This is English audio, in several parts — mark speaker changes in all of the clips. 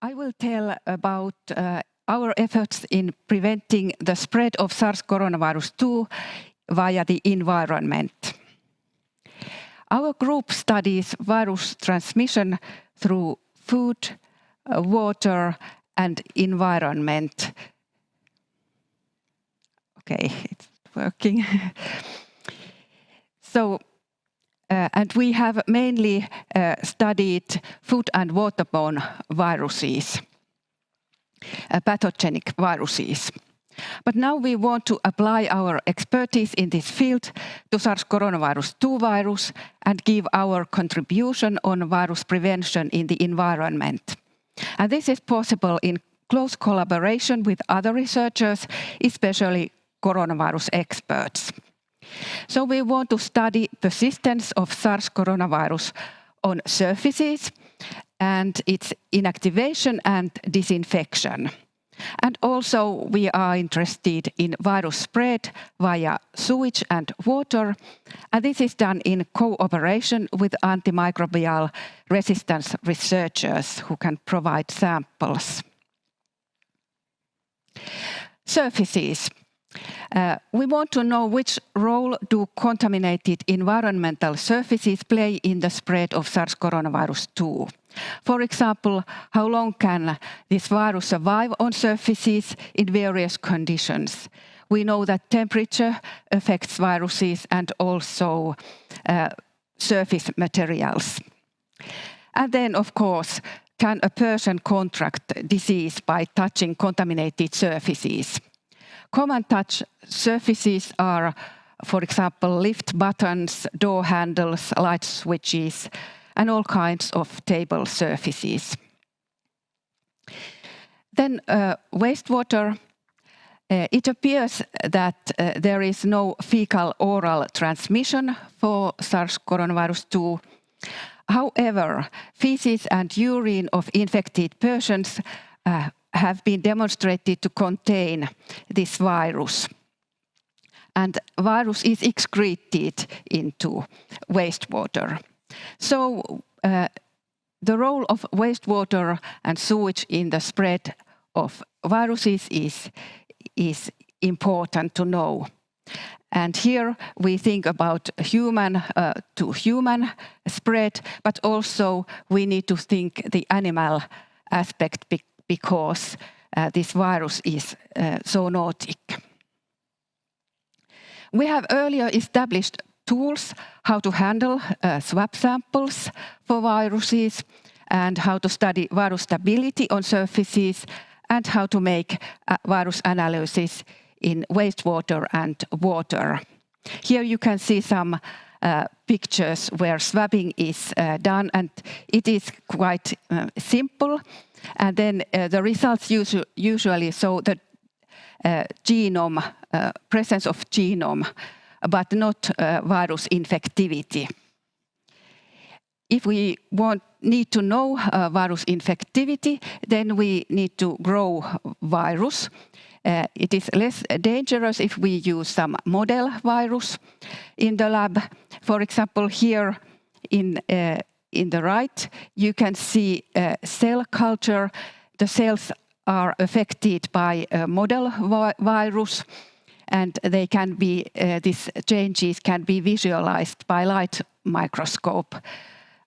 Speaker 1: I will tell about our efforts in preventing the spread of SARS-CoV-2 via the environment. Our group studies virus transmission through food, water, and environment. Okay, it's working. And we have mainly studied food and waterborne viruses, pathogenic viruses. But now we want to apply our expertise in this field to SARS-CoV-2 virus and give our contribution on virus prevention in the environment. And this is possible in close collaboration with other researchers, especially coronavirus experts. So we want to study persistence of SARS-CoV on surfaces and its inactivation and disinfection. And also we are interested in virus spread via sewage and water, and this is done in cooperation with antimicrobial resistance researchers who can provide samples. Surfaces. We want to know which role do contaminated environmental surfaces play in the spread of SARS-CoV-2. For example, how long can this virus survive on surfaces in various conditions? We know that temperature affects viruses and also surface materials. And then, of course, can a person contract disease by touching contaminated surfaces? Common touch surfaces are, for example, lift buttons, door handles, light switches, and all kinds of table surfaces. Then wastewater. It appears that there is no fecal-oral transmission for SARS-CoV-2. However, feces and urine of infected persons have been demonstrated to contain this virus. And virus is excreted into wastewater. So the role of wastewater and sewage in the spread of viruses is important to know. And here we think about human to human spread, but also we need to think the animal aspect because this virus is zoonotic. We have earlier established tools how to handle swab samples for viruses and how to study virus stability on surfaces and how to make virus analysis in wastewater and water. Here you can see some pictures where swabbing is done, and it is quite simple. And then the results usually show the genome, presence of genome, but not virus infectivity. If we need to know virus infectivity, then we need to grow virus. It is less dangerous if we use some model virus in the lab. For example, here in the right, you can see cell culture. The cells are affected by a model virus, and they can be these changes can be visualized by light microscope.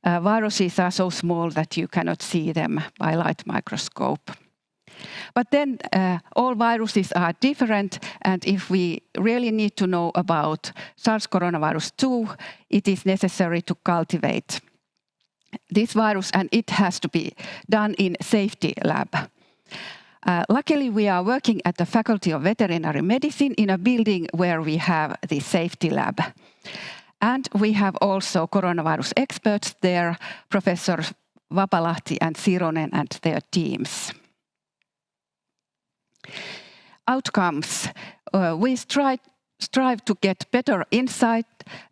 Speaker 1: Viruses are so small that you cannot see them by light microscope. But then all viruses are different, and if we really need to know about SARS-CoV-2, it is necessary to cultivate this virus, and it has to be done in safety lab. Luckily, we are working at the Faculty of Veterinary Medicine in a building where we have the safety lab. And we have also coronavirus experts there, Professors Vapalahti and Sironen and their teams. Outcomes. We strive to get better insight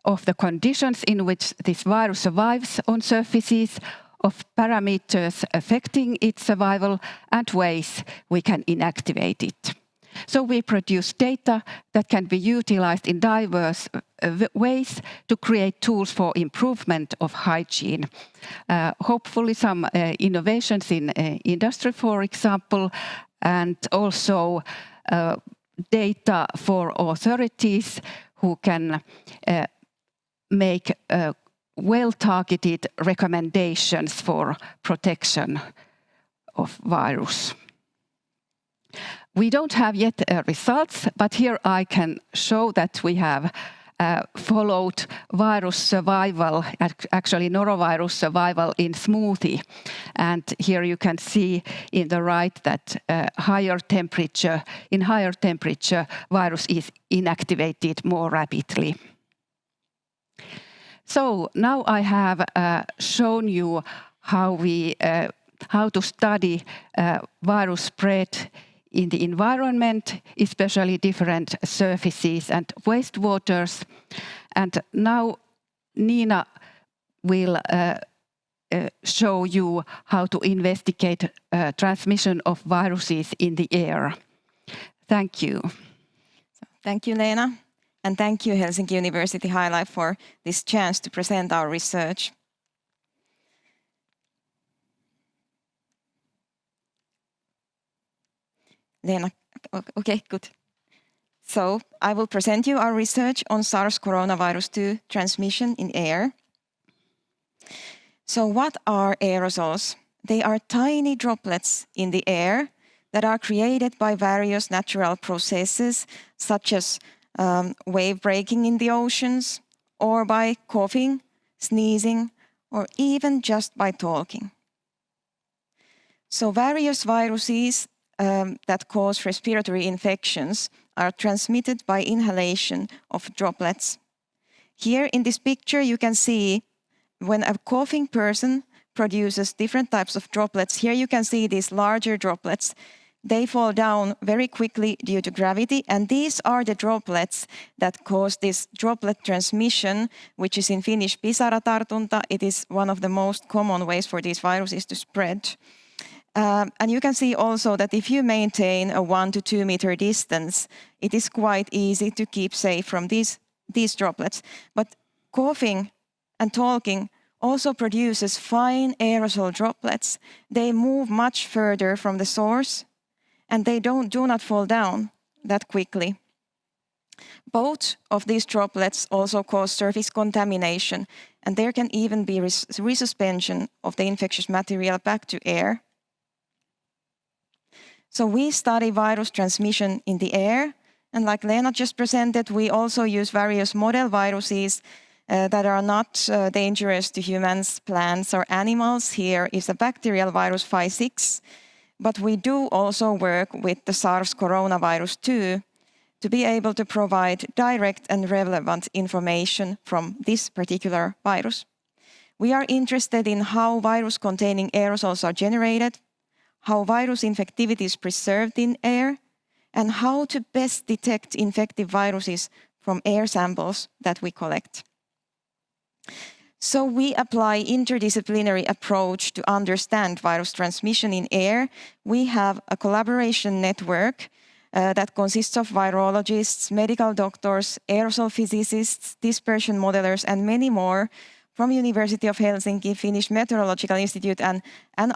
Speaker 1: of the conditions in which this virus survives on surfaces, of parameters affecting its survival, and ways we can inactivate it. So we produce data that can be utilized in diverse ways to create tools for improvement of hygiene. Hopefully some innovations in industry, for example, and also data for authorities who can make well-targeted recommendations for protection of virus. We don't have yet results, but here I can show that we have followed virus survival, actually norovirus survival in smoothie. And here you can see in the right that in higher temperature, virus is inactivated more rapidly. So now I have shown you how to study virus spread in the environment, especially different surfaces and wastewaters. And now Leena will show you how to investigate transmission of viruses in the air. Thank you.
Speaker 2: Thank you, Leena. And thank you, Helsinki University Highlight, for this chance to present our research. Leena, okay, good. So I will present you our research on SARS-CoV-2 transmission in air. So what are aerosols? They are tiny droplets in the air that are created by various natural processes, such as wave breaking in the oceans, or by coughing, sneezing, or even just by talking. So various viruses that cause respiratory infections are transmitted by inhalation of droplets. Here in this picture you can see when a coughing person produces different types of droplets. Here you can see these larger droplets. They fall down very quickly due to gravity, and these are the droplets that cause this droplet transmission, which is in Finnish pisaratartunta. It is one of the most common ways for these viruses to spread. And you can see also that if you maintain a 1 to 2 meter distance, it is quite easy to keep safe from these droplets. But coughing and talking also produces fine aerosol droplets. They move much further from the source, and they do not fall down that quickly. Both of these droplets also cause surface contamination, and there can even be resuspension of the infectious material back to air. So we study virus transmission in the air, and like Leena just presented, we also use various model viruses that are not dangerous to humans, plants, or animals. Here is a bacterial virus 5.6. But we do also work with the SARS-CoV-2 to be able to provide direct and relevant information from this particular virus. We are interested in how virus-containing aerosols are generated, how virus infectivity is preserved in air, and how to best detect infective viruses from air samples that we collect. So we apply interdisciplinary approach to understand virus transmission in air. We have a collaboration network that consists of virologists, medical doctors, aerosol physicists, dispersion modelers, and many more from University of Helsinki, Finnish Meteorological Institute, and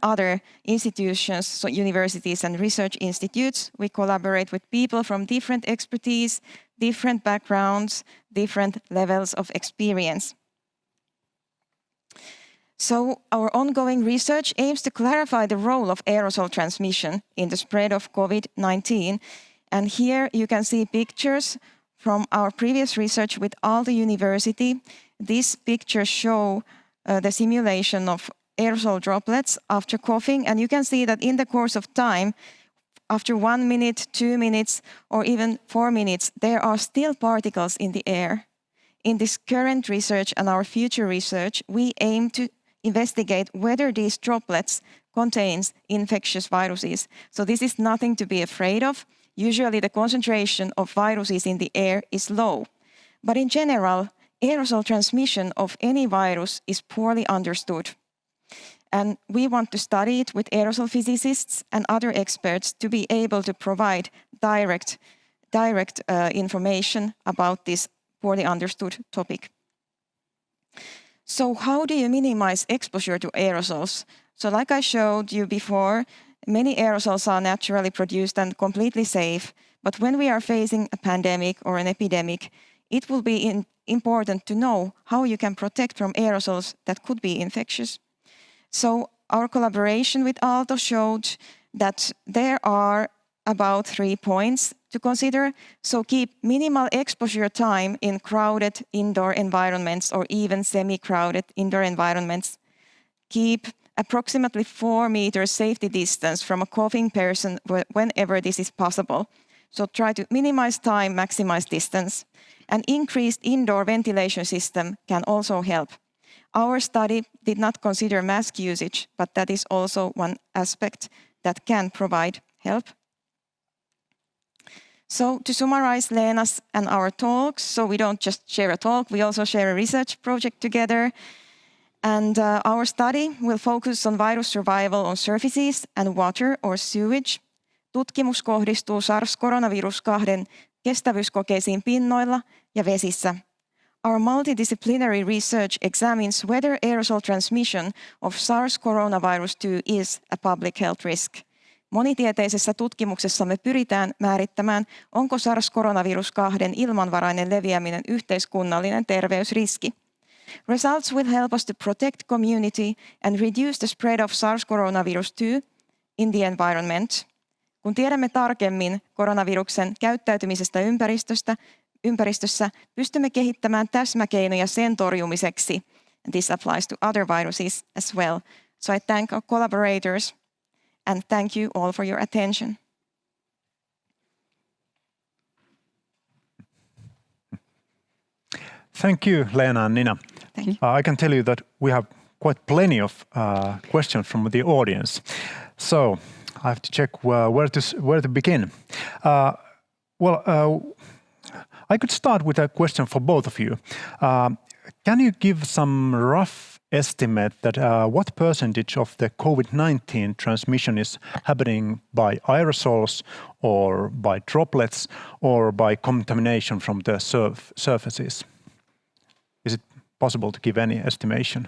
Speaker 2: other institutions, so universities and research institutes. We collaborate with people from different expertise, different backgrounds, different levels of experience. So our ongoing research aims to clarify the role of aerosol transmission in the spread of COVID-19. And here you can see pictures from our previous research with Aalto University. These pictures show the simulation of aerosol droplets after coughing. And you can see that in the course of time, after 1 minute, 2 minutes, or even 4 minutes, there are still particles in the air. In this current research and our future research, we aim to investigate whether these droplets contains infectious viruses. So this is nothing to be afraid of. Usually the concentration of viruses in the air is low. But in general, aerosol transmission of any virus is poorly understood. And we want to study it with aerosol physicists and other experts to be able to provide direct information about this poorly understood topic. So how do you minimize exposure to aerosols? So like I showed you before, many aerosols are naturally produced and completely safe. But when we are facing a pandemic or an epidemic, it will be important to know how you can protect from aerosols that could be infectious. So our collaboration with Aalto showed that there are about 3 points to consider. So keep minimal exposure time in crowded indoor environments or even semi-crowded indoor environments. Keep approximately 4 meters safety distance from a coughing person whenever this is possible. So try to minimize time, maximize distance. An increased indoor ventilation system can also help. Our study did not consider mask usage, but that is also one aspect that can provide help. So to summarize Leena's and our talks, so we don't just share a talk, we also share a research project together. And our study will focus on virus survival on surfaces and water or sewage. Tutkimus kohdistuu SARS-CoV-2 kestävyyskokeisiin pinnoilla ja vesissä. Our multidisciplinary research examines whether aerosol transmission of SARS-CoV-2 is a public health risk. Monitieteisessä tutkimuksessamme pyritään määrittämään, onko SARS-CoV-2 ilmanvarainen leviäminen yhteiskunnallinen terveysriski. Results will help us to protect community and reduce the spread of SARS-CoV-2 in the environment. Kun tiedämme tarkemmin koronaviruksen käyttäytymisestä ympäristössä, pystymme kehittämään täsmäkeinoja sen torjumiseksi. And this applies to other viruses as well. So I thank our collaborators and thank you all for your attention.
Speaker 3: Thank you, Leena and Nina.
Speaker 2: Thank you.
Speaker 3: I can tell you that we have quite plenty of questions from the audience. So I have to check where to begin. I could start with a question for both of you. Can you give some rough estimate that what percentage of the COVID-19 transmission is happening by aerosols or by droplets or by contamination from the surfaces? Is it possible to give any estimation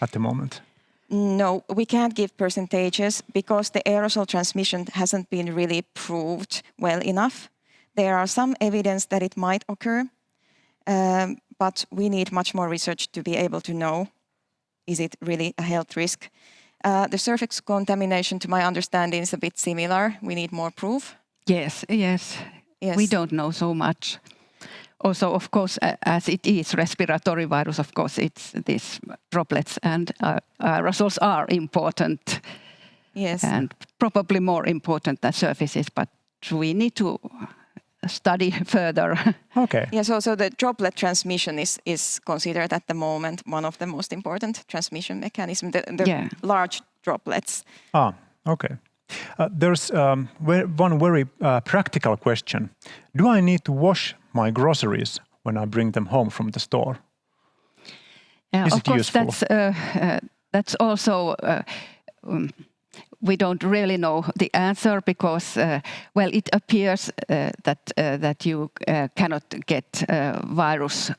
Speaker 3: at the moment?
Speaker 2: No, we can't give percentages because the aerosol transmission hasn't been really proved well enough. There are some evidence that it might occur, but we need much more research to be able to know, is it really a health risk? The surface contamination, to my understanding, is a bit similar. We need more proof.
Speaker 1: Yes. We don't know so much. Also, of course, as it is respiratory virus, of course, it's these droplets and aerosols are important.
Speaker 2: Yes.
Speaker 1: And probably more important than surfaces, but we need to study further.
Speaker 3: Okay.
Speaker 2: Yeah, so the droplet transmission is considered at the moment one of the most important transmission mechanisms, the large droplets.
Speaker 3: Okay. There's one very practical question. Do I need to wash my groceries when I bring them home from the store? Is it useful?
Speaker 1: That's also we don't really know the answer because, it appears that you cannot get virus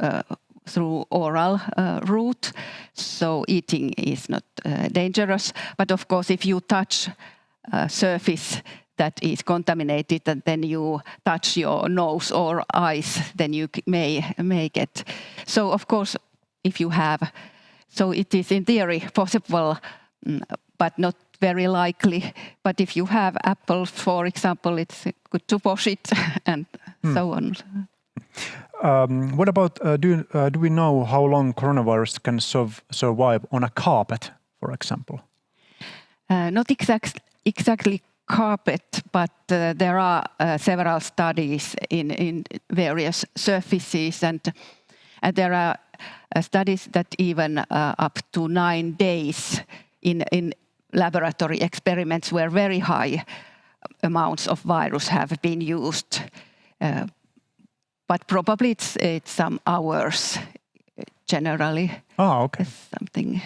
Speaker 1: through oral route, so eating is not dangerous. But of course, if you touch a surface that is contaminated and then you touch your nose or eyes, then you may get. So of course, if you have, so it is in theory possible, but not very likely. But if you have apples, for example, it's good to wash it and so on.
Speaker 3: What about, do we know how long coronavirus can survive on a carpet, for example?
Speaker 1: Not exactly carpet, but there are several studies in various surfaces, and there are studies that even up to 9 days in laboratory experiments where very high amounts of virus have been used. But probably it's some hours generally.
Speaker 3: Okay.
Speaker 1: Something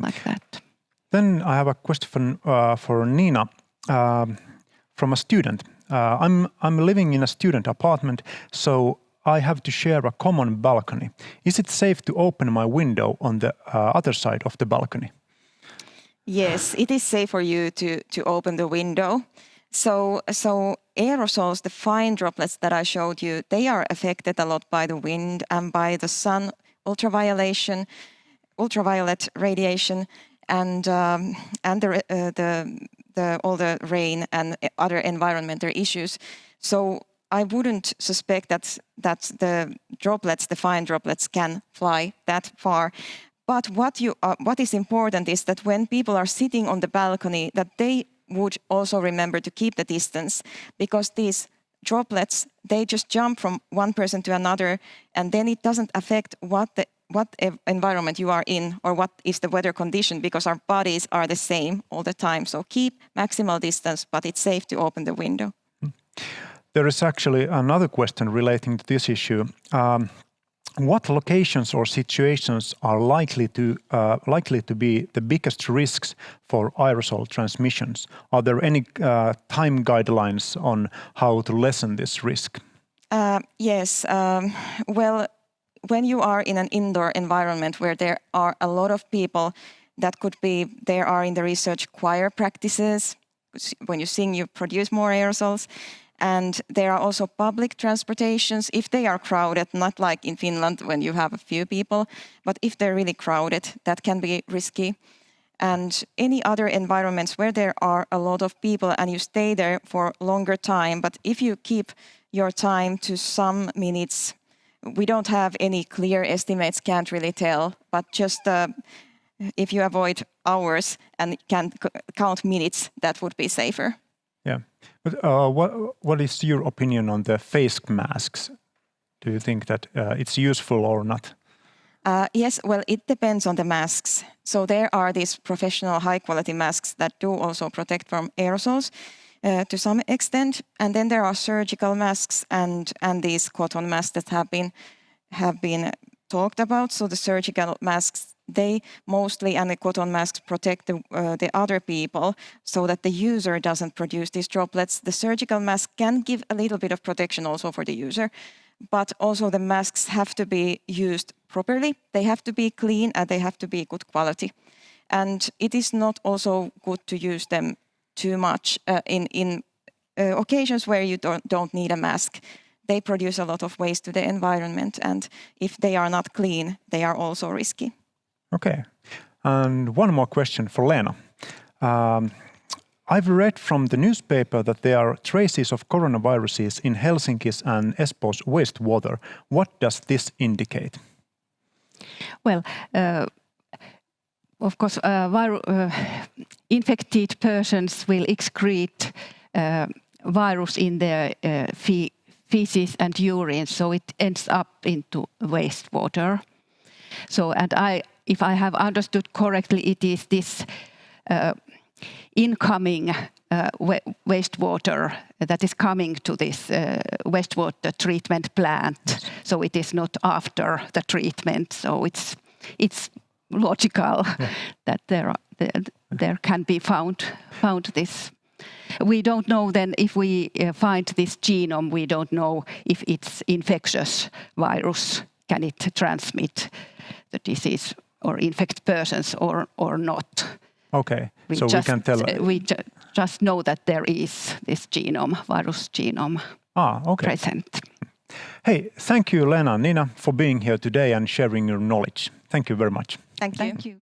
Speaker 1: like that.
Speaker 3: Then I have a question for Nina from a student. I'm living in a student apartment, so I have to share a common balcony. Is it safe to open my window on the other side of the balcony?
Speaker 2: Yes, it is safe for you to open the window. So aerosols, the fine droplets that I showed you, they are affected a lot by the wind and by the sun ultraviolet radiation, and all the rain and other environmental issues. So I wouldn't suspect that the droplets, the fine droplets, can fly that far. But what is important is that when people are sitting on the balcony, that they would also remember to keep the distance, because these droplets, they just jump from one person to another, and then it doesn't affect what environment you are in or what is the weather condition, because our bodies are the same all the time. So keep maximal distance, but it's safe to open the window.
Speaker 3: There is actually another question relating to this issue. What locations or situations are likely to be the biggest risks for aerosol transmissions? Are there any time guidelines on how to lessen this risk?
Speaker 2: Yes. Well, when you are in an indoor environment where there are a lot of people, that could be, there are in the research choir practices. When you sing, you produce more aerosols. And there are also public transportations, if they are crowded, not like in Finland when you have a few people, but if they're really crowded, that can be risky. And any other environments where there are a lot of people and you stay there for longer time, but if you keep your time to some minutes, we don't have any clear estimates, can't really tell, but just if you avoid hours and can count minutes, that would be safer.
Speaker 3: Yeah, but what is your opinion on the face masks? Do you think that it's useful or not?
Speaker 2: Yes, well, it depends on the masks. So there are these professional high-quality masks that do also protect from aerosols to some extent, and then there are surgical masks and these cotton masks that have been talked about. So the surgical masks, they mostly, and the cotton masks, protect the other people so that the user doesn't produce these droplets. The surgical mask can give a little bit of protection also for the user, but also the masks have to be used properly. They have to be clean and they have to be good quality. And it is not also good to use them too much in occasions where you don't need a mask. They produce a lot of waste to the environment, and if they are not clean, they are also risky.
Speaker 3: Okay. And one more question for Leena. I've read from the newspaper that there are traces of coronaviruses in Helsinki's and Espoo's wastewater. What does this indicate?
Speaker 1: Well, of course, infected persons will excrete virus in their feces and urine, so it ends up into wastewater. So, and if I have understood correctly, it is this incoming wastewater that is coming to this wastewater treatment plant. Yes. So it is not after the treatment. So it's logical that there can be found this. We don't know then if we find this genome. We don't know if it's infectious virus. Can it transmit the disease or infect persons or not?
Speaker 3: Okay, we can tell.
Speaker 1: We just know that there is this genome, virus genome, present.
Speaker 3: Hey, thank you, Leena and Nina, for being here today and sharing your knowledge. Thank you very much.
Speaker 2: Thank you.